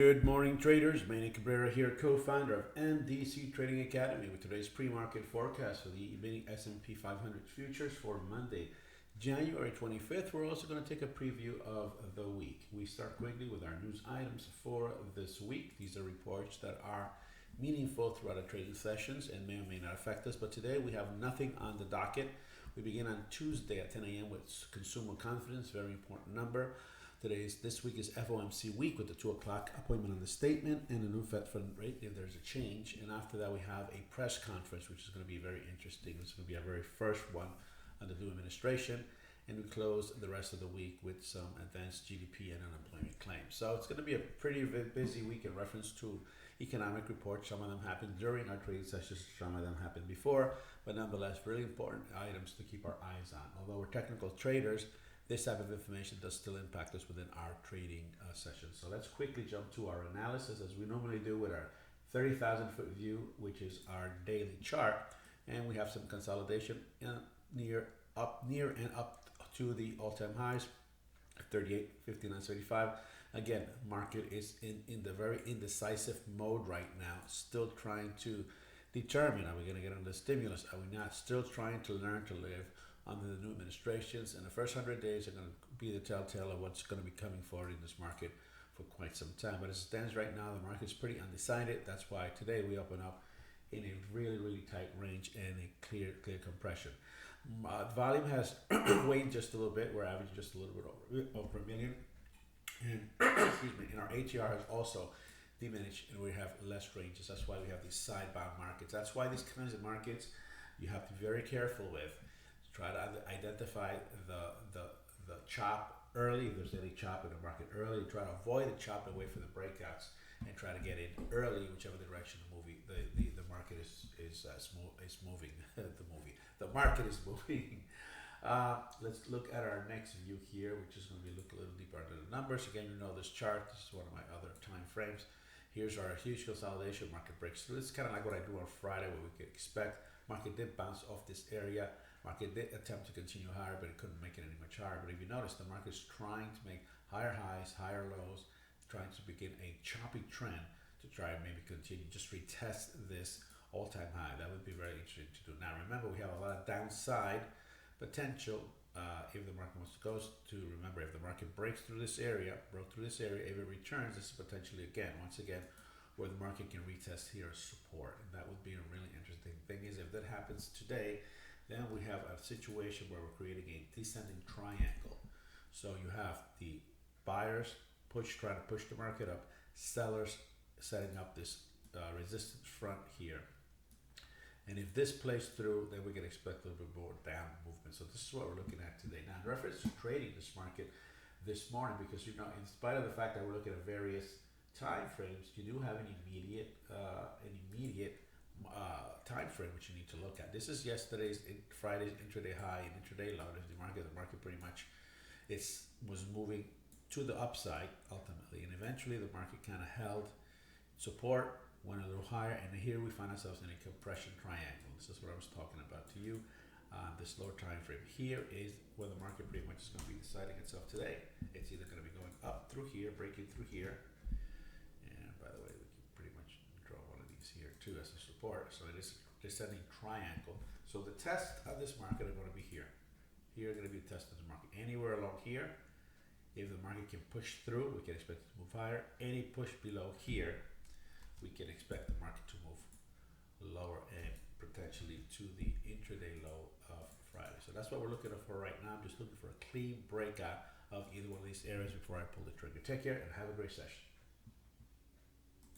Good morning, traders. Manny Cabrera here, co-founder of MDC Trading Academy, with today's pre-market forecast for the Emini S&P 500 futures for Monday, January 25th. We're also going to take a preview of the week. We start quickly with our news items for this week. These are reports that are meaningful throughout the trading sessions and may or may not affect us. But today we have nothing on the docket. We begin on Tuesday at 10 a.m. with consumer confidence, very important number. This week is FOMC week with the 2 o'clock appointment on the statement and a new Fed fund rate if there's a change. And after that, we have a press conference, which is going to be very interesting. It's going to be our very first one under the new administration. And we close the rest of the week with some advanced GDP and unemployment claims. So it's going to be a pretty busy week in reference to economic reports. Some of them happened during our trading sessions, some of them happened before, but nonetheless, really important items to keep our eyes on. Although we're technical traders, this type of information does still impact us within our trading sessions. So let's quickly jump to our analysis as we normally do with our 30,000 foot view, which is our daily chart. And we have some consolidation near and up to the all-time highs, 38, 59, 35. Again, market is in the very indecisive mode right now, still trying to determine, are we going to get on the stimulus? Are we not? Still trying to learn to live under the new administrations, and the first 100 days are going to be the telltale of what's going to be coming forward in this market for quite some time. But as it stands right now, the market is pretty undecided. That's why today we open up in a really tight range and a clear compression. Volume has waned just a little bit. We're averaging just a little bit over a million, and excuse me, and our ATR has also diminished, and we have less ranges. That's why we have these sidebound markets. That's why these kinds of markets you have to be very careful with. Try to identify the chop early. If there's any chop in the market early, try to avoid the chop and wait for the breakouts, and try to get in early, whichever direction the market is moving. The market is moving. Let's look at our next view here, which is going to be look a little deeper into the numbers. Again, you know this chart. This is one of my other time frames. Here's our huge consolidation. Market breaks through. This is kind of like what I do on Friday, what we could expect. Market did bounce off this area. Market did attempt to continue higher, but it couldn't make it any much higher. But if you notice, the market is trying to make higher highs, higher lows, trying to begin a choppy trend to try and maybe continue, just retest this all-time high. That would be very interesting to do. Now, remember, we have a lot of downside potential if the market wants to go to. Remember, if the market broke through this area, if it returns, this is potentially, once again, where the market can retest here as support. And that would be a really interesting thing. Is if that happens today, then we have a situation where we're creating a descending triangle. So you have the buyers trying to push the market up, sellers setting up this resistance front here. And if this plays through, then we can expect a little bit more down movement. So this is what we're looking at today. Now, in reference to trading this market this morning, because in spite of the fact that we're looking at various time frames, you do have an immediate time frame which you need to look at. This is Friday's intraday high and intraday low. The market pretty much was moving to the upside ultimately, and eventually the market kind of held support, went a little higher, and here we find ourselves in a compression triangle. This is what I was talking about to you. This lower time frame here is where the market pretty much is going to be deciding itself today. It's either going to be going up through here, breaking through here, and by the way, we can pretty much draw one of these here too as a support. So it is descending triangle. So the test of this market are going to be here. Here are going to be the test of the market. Anywhere along here, if the market can push through, we can expect it to move higher. Any push below here, we can expect the market to move lower and potentially to the intraday low of Friday. So that's what we're looking for right now. I'm just looking for a clean breakout of either one of these areas before I pull the trigger. Take care and have a great session.